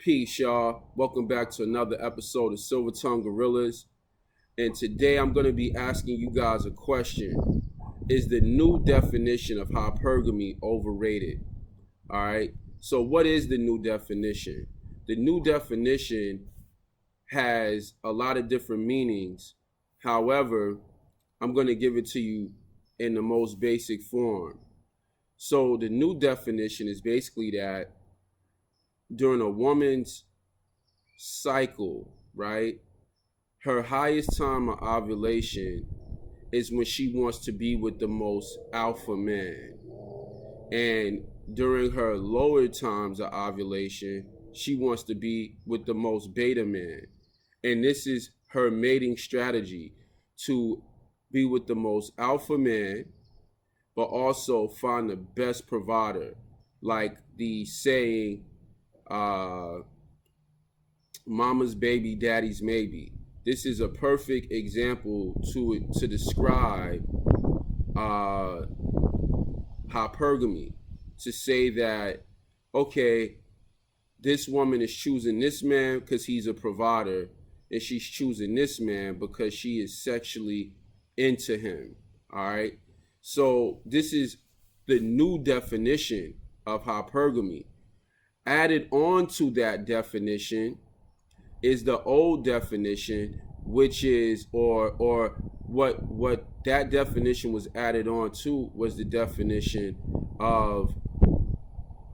Peace, y'all. Welcome back to another episode of Silver Tongue Gorillas. And today I'm going to be asking you guys a question. Is the new definition of hypergamy overrated? All right. So, what is the new definition? The new definition has a lot of different meanings. However, I'm going to give it to you in the most basic form. So, the new definition is basically that during a woman's cycle, right? Her highest time of ovulation is when she wants to be with the most alpha man. And during her lower times of ovulation, she wants to be with the most beta man. And this is her mating strategy to be with the most alpha man, but also find the best provider. Like the saying, mama's baby, daddy's maybe. This is a perfect example to describe hypergamy. To say that, okay, this woman is choosing this man because he's a provider, and she's choosing this man because she is sexually into him. All right. So this is the new definition of hypergamy. Added on to that definition is the old definition, which is or what that definition was added on to was the definition of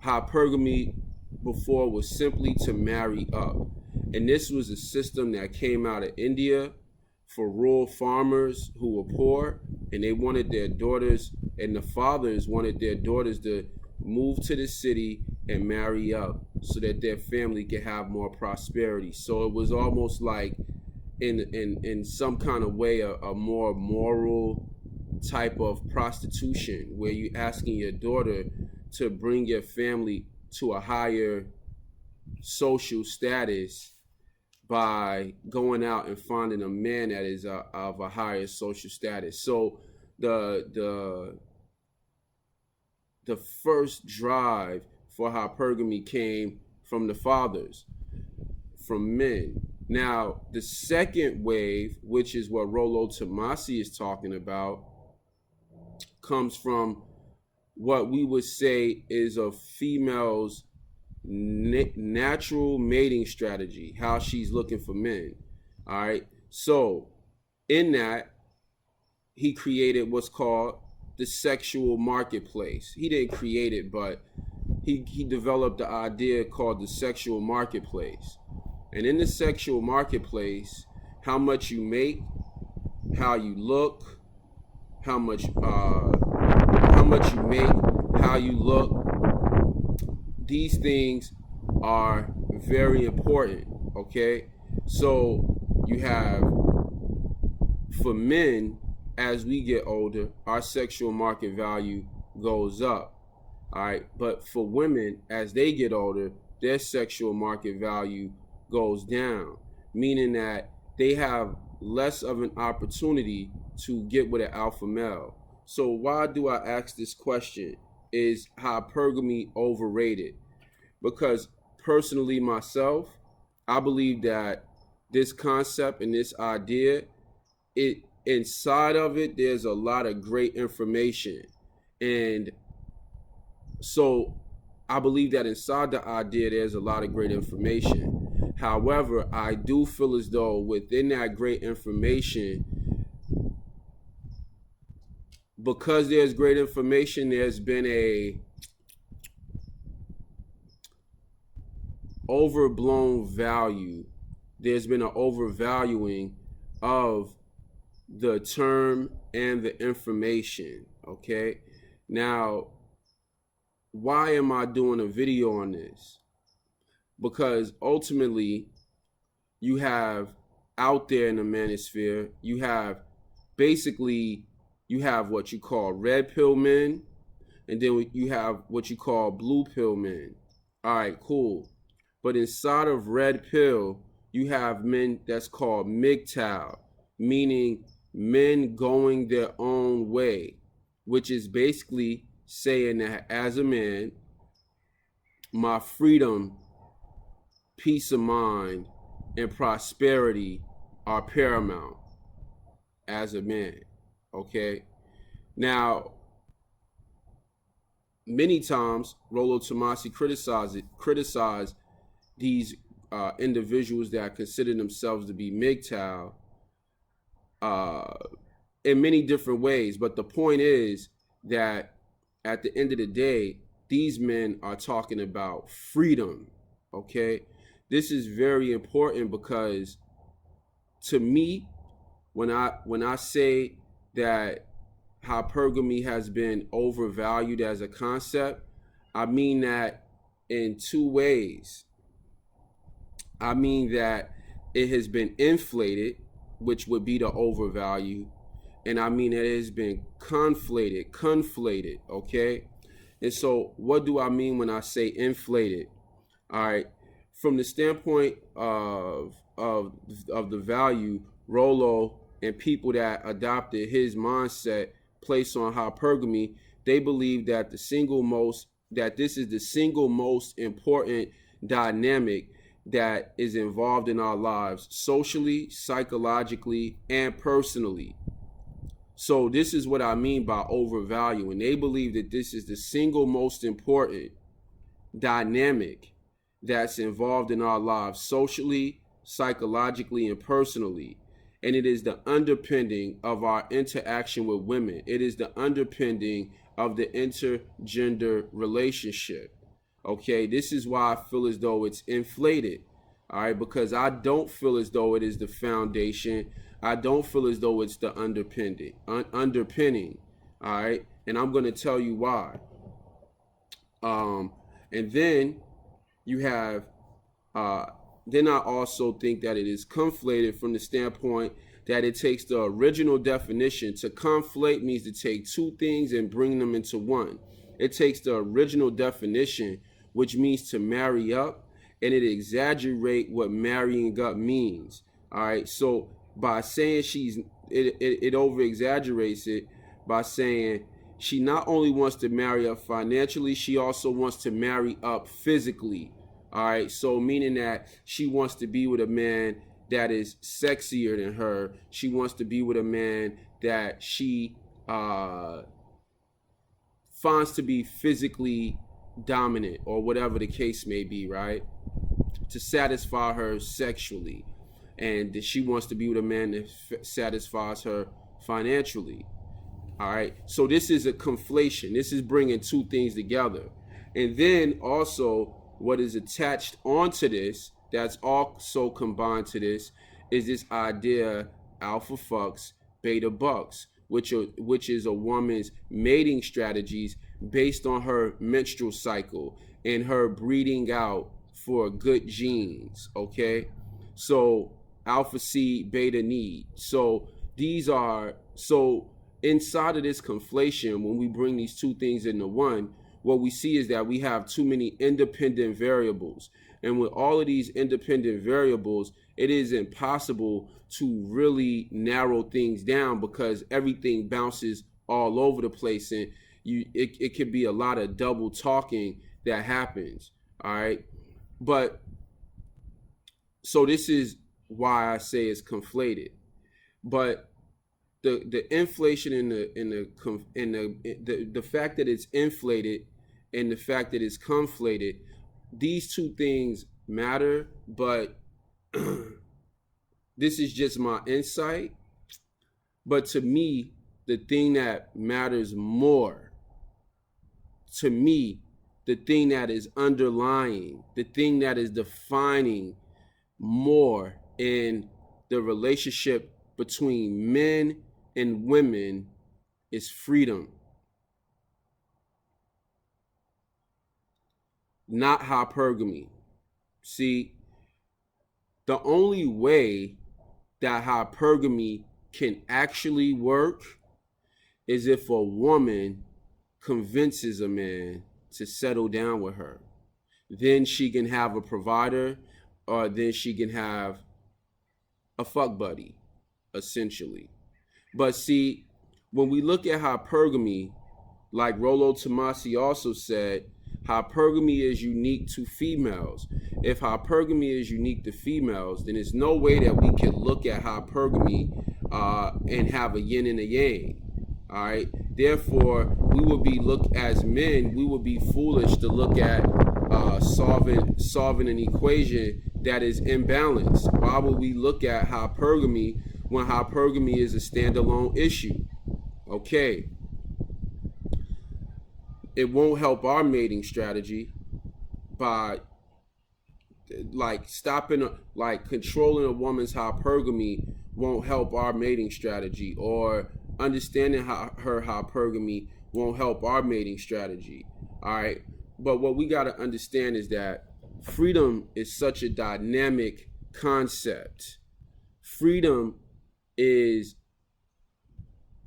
hypergamy. Before was simply to marry up. And this was a system that came out of India for rural farmers who were poor, and they wanted their daughters, and the fathers wanted their daughters to move to the city and marry up so that their family could have more prosperity. So it was almost like in some kind of way a more moral type of prostitution, where you asking your daughter to bring your family to a higher social status by going out and finding a man that is of a higher social status. So the first drive for hypergamy came from the fathers, from men. Now, the second wave, which is what Rollo Tomasi is talking about, comes from what we would say is a female's natural mating strategy, how she's looking for men. All right. So in that, he created what's called the sexual marketplace. He didn't create it, but he developed the idea called the sexual marketplace. And in the sexual marketplace, how much you make, how you look, how much you make, how you look, these things are very important. Okay, so you have, for men, as we get older, our sexual market value goes up. All right, but for women, as they get older, their sexual market value goes down, meaning that they have less of an opportunity to get with an alpha male. So why do I ask this question? Is hypergamy overrated? Because personally myself, I believe that this concept and this idea, it inside of it, there's a lot of great information. And so I believe that inside the idea, there's a lot of great information. However, I do feel as though within that great information, because there's great information, there's been a overblown value. There's been an overvaluing of the term and the information. Okay. Now, why am I doing a video on this? Because ultimately, you have out there in the manosphere, you have what you call red pill men, and then you have what you call blue pill men. All right, cool. But inside of red pill, you have men that's called MGTOW, meaning men going their own way, which is basically saying that as a man, my freedom peace of mind, and prosperity are paramount as a man. Okay? Now, many times Rollo Tomasi criticized these individuals that consider themselves to be MGTOW in many different ways. But the point is that at the end of the day, these men are talking about freedom. Okay? This is very important because to me, when I say that hypergamy has been overvalued as a concept, I mean that in two ways. I mean that it has been inflated, which would be the overvalue, and I mean that it has been conflated, okay? And so what do I mean when I say inflated? All right, from the standpoint of the value, Rollo and people that adopted his mindset placed on hypergamy, they believe that this is the single most important dynamic that is involved in our lives, socially, psychologically, and personally. So this is what I mean by overvaluing. They believe that this is the single most important dynamic that's involved in our lives, socially, psychologically, and personally. And it is the underpinning of our interaction with women. It is the underpinning of the intergender relationship. Okay, this is why I feel as though it's inflated. All right, because I don't feel as though it is the foundation. I don't feel as though it's the underpinning. All right, and I'm going to tell you why. And then you have, then I also think that it is conflated from the standpoint that it takes the original definition. To conflate means to take two things and bring them into one. It takes the original definition, which means to marry up, and it exaggerate what marrying up means. All right, so by saying it over exaggerates it by saying she not only wants to marry up financially, she also wants to marry up physically. All right, so meaning that she wants to be with a man that is sexier than her. She wants to be with a man that she finds to be physically dominant, or whatever the case may be, right? To satisfy her sexually. And she wants to be with a man that satisfies her financially. All right, so this is a conflation. This is bringing two things together. And then also what is attached onto this, that's also combined to this, is this idea alpha fucks, beta bucks, which is a woman's mating strategies based on her menstrual cycle and her breeding out for good genes. Okay, so alpha seed, beta need. So these are, so inside of this conflation, when we bring these two things into one, what we see is that we have too many independent variables. And with all of these independent variables, it is impossible to really narrow things down because everything bounces all over the place, and it could be a lot of double talking that happens. All right, but so this is why I say it's conflated. But the inflation in the fact that it's inflated and the fact that it's conflated, these two things matter, but this is just my insight. But to me, the thing that matters more, to me, the thing that is underlying, the thing that is defining more in the relationship between men and women is freedom, not hypergamy. See, the only way that hypergamy can actually work is if a woman convinces a man to settle down with her. Then she can have a provider, or then she can have a fuck buddy, essentially. But see, when we look at hypergamy, like Rollo Tomasi also said, Hypergamy is unique to females. If hypergamy is unique to females, then there's no way that we can look at hypergamy and have a yin and a yang. All right. Therefore, we would be as men, we would be foolish to look at solving an equation that is imbalanced. Why would we look at hypergamy when hypergamy is a standalone issue? Okay. It won't help our mating strategy by controlling a woman's hypergamy won't help our mating strategy, or understanding her hypergamy won't help our mating strategy. All right. But what we got to understand is that freedom is such a dynamic concept. Freedom is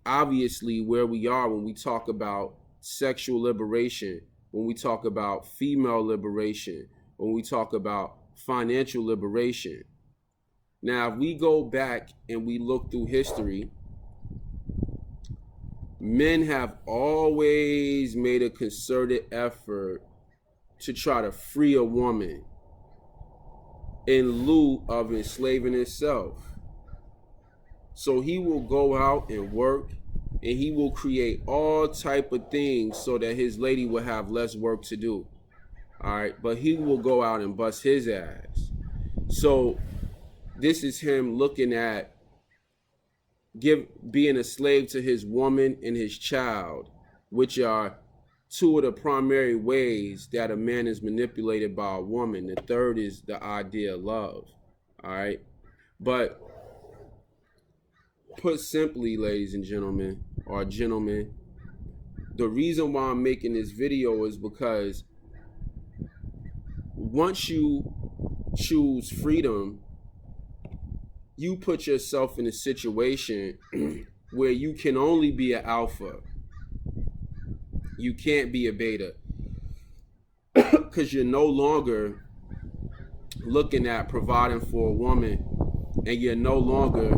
obviously where we are when we talk about sexual liberation, when we talk about female liberation, when we talk about financial liberation. Now, if we go back and we look through history, men have always made a concerted effort to try to free a woman in lieu of enslaving himself. So he will go out and work, and he will create all type of things so that his lady will have less work to do. All right, but he will go out and bust his ass. So this is him looking at being a slave to his woman and his child, which are two of the primary ways that a man is manipulated by a woman. The third is the idea of love. All right. But put simply, ladies and gentlemen, or gentlemen, the reason why I'm making this video is because once you choose freedom, you put yourself in a situation where you can only be an alpha. You can't be a beta, because you're no longer looking at providing for a woman, and you're no longer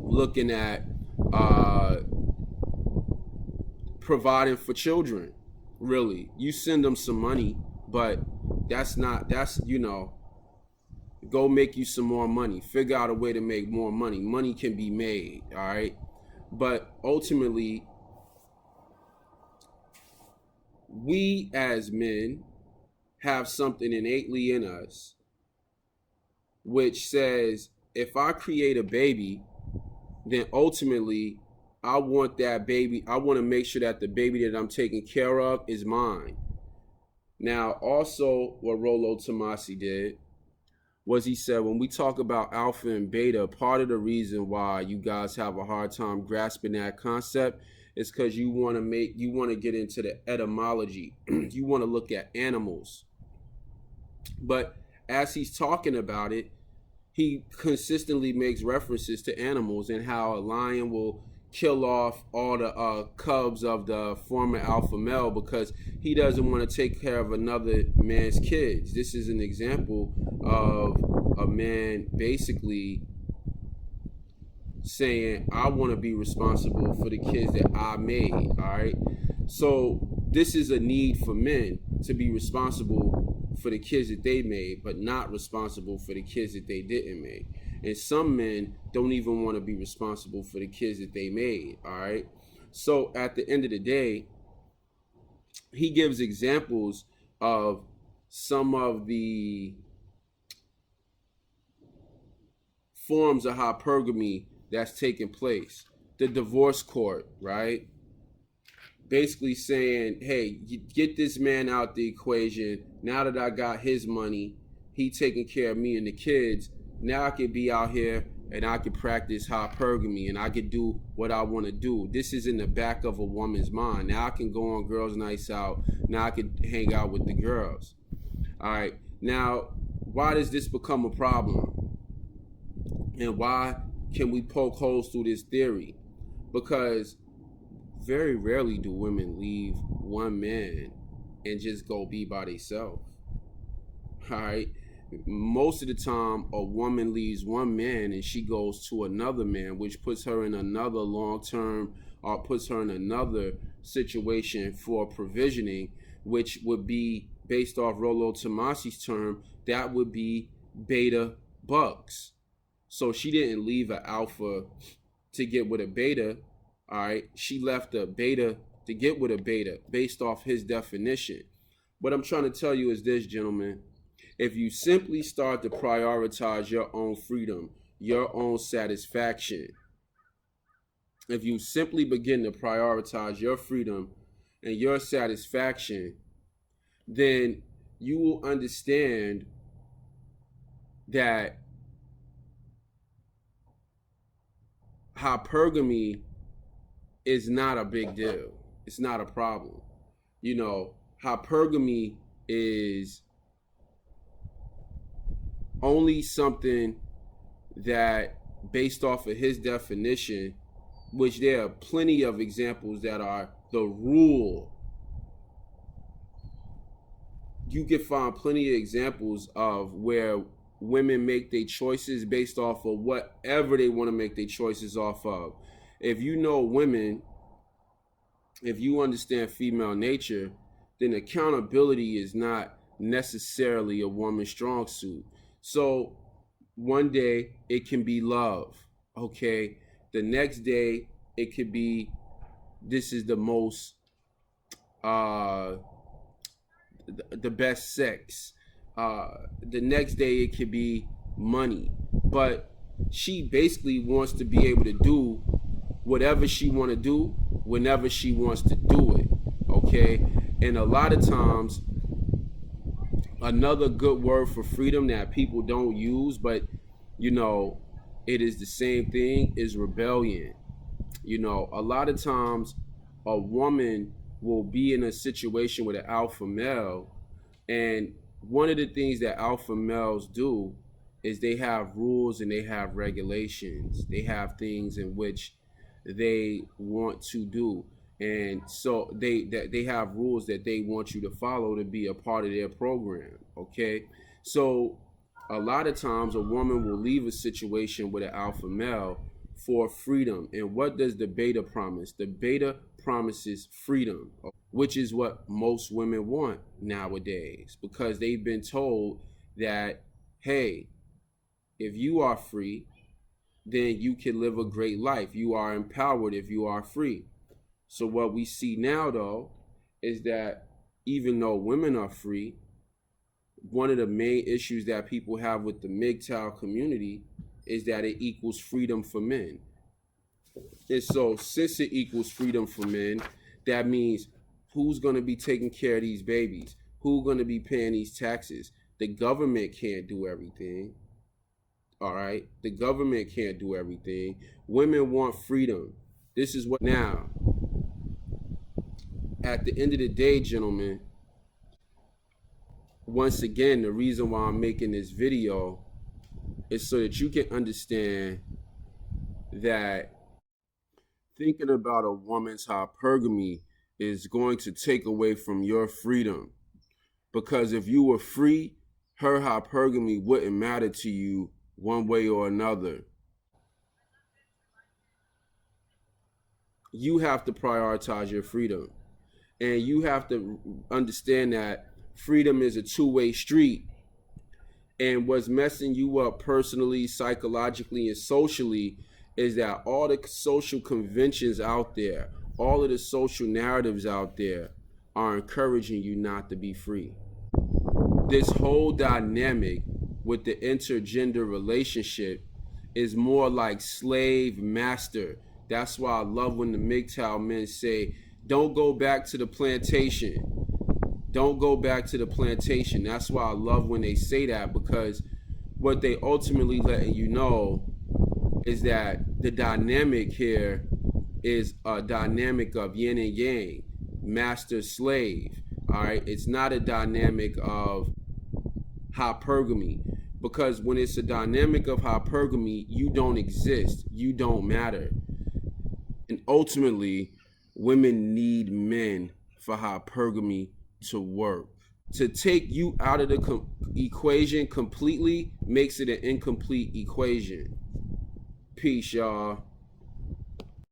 looking at providing for children. Really, you send them some money, but that's go make you some more money. Figure out a way to make more money. Money can be made, all right? But ultimately, we as men have something innately in us which says, if I create a baby, then ultimately I want that baby, I want to make sure that the baby that I'm taking care of is mine. Now, also what Rollo Tomasi did was he said, when we talk about alpha and beta, part of the reason why you guys have a hard time grasping that concept is because you want to get into the etymology. You want to look at animals. But as he's talking about it, he consistently makes references to animals and how a lion will kill off all the cubs of the former alpha male because he doesn't want to take care of another man's kids. This is an example of a man basically saying, I want to be responsible for the kids that I made. All right. So this is a need for men to be responsible for the kids that they made, but not responsible for the kids that they didn't make. And some men don't even want to be responsible for the kids that they made. All right. So at the end of the day, he gives examples of some of the forms of hypergamy that's taking place. The divorce court, right? Basically saying, hey, get this man out the equation. Now that I got his money, he taking care of me and the kids. Now I can be out here and I can practice hypergamy and I can do what I want to do. This is in the back of a woman's mind. Now I can go on girls' nights out. Now I can hang out with the girls. All right. Now, why does this become a problem? And why can we poke holes through this theory? Because very rarely do women leave one man and just go be by themselves. All right. Most of the time, a woman leaves one man and she goes to another man, which puts her in another long-term or puts her in another situation for provisioning, which would be based off Rollo Tomasi's term, that would be beta bugs. So she didn't leave an alpha to get with a beta. All right, she left a beta to get with a beta based off his definition. What I'm trying to tell you is this, gentlemen. If you simply start to prioritize your own freedom, your own satisfaction, if you simply begin to prioritize your freedom and your satisfaction, then you will understand that hypergamy is not a big deal. It's not a problem. You know, hypergamy is only something that, based off of his definition, which there are plenty of examples that are the rule. You can find plenty of examples of where women make their choices based off of whatever they want to make their choices off of. If you know women, if you understand female nature, then accountability is not necessarily a woman's strong suit. So one day it can be love, okay? The next day it could be, this is the most the best sex. The next day it could be money. But she basically wants to be able to do whatever she want to do whenever she wants to do it, okay? And a lot of times, another good word for freedom that people don't use, but you know, it is the same thing, is rebellion. You know, a lot of times a woman will be in a situation with an alpha male, and one of the things that alpha males do is they have rules and they have regulations. They have things in which they want to do, and so they have rules that they want you to follow to be a part of their program, okay? So a lot of times a woman will leave a situation with an alpha male for freedom. And what does the beta promise? The beta promises freedom, which is what most women want nowadays, because they've been told that, hey, if you are free, then you can live a great life. You are empowered if you are free. So what we see now, though, is that even though women are free, one of the main issues that people have with the MGTOW community is that it equals freedom for men. And so since it equals freedom for men, that means who's going to be taking care of these babies? Who's going to be paying these taxes? The government can't do everything. All right? The government can't do everything. Women want freedom. This is what now. At the end of the day, gentlemen, once again, the reason why I'm making this video is so that you can understand that thinking about a woman's hypergamy is going to take away from your freedom. Because if you were free, her hypergamy wouldn't matter to you one way or another. You have to prioritize your freedom. And you have to understand that freedom is a two-way street. And what's messing you up personally, psychologically, and socially is that all the social conventions out there, all of the social narratives out there are encouraging you not to be free. This whole dynamic with the intergender relationship is more like slave master. That's why I love when the MGTOW men say, don't go back to the plantation. Don't go back to the plantation. That's why I love when they say that, because what they ultimately letting you know is that the dynamic here is a dynamic of yin and yang, master slave. All right, it's not a dynamic of hypergamy, because when it's a dynamic of hypergamy, you don't exist, you don't matter. And ultimately, women need men for hypergamy to work. To take you out of the equation completely makes it an incomplete equation. Peace, y'all.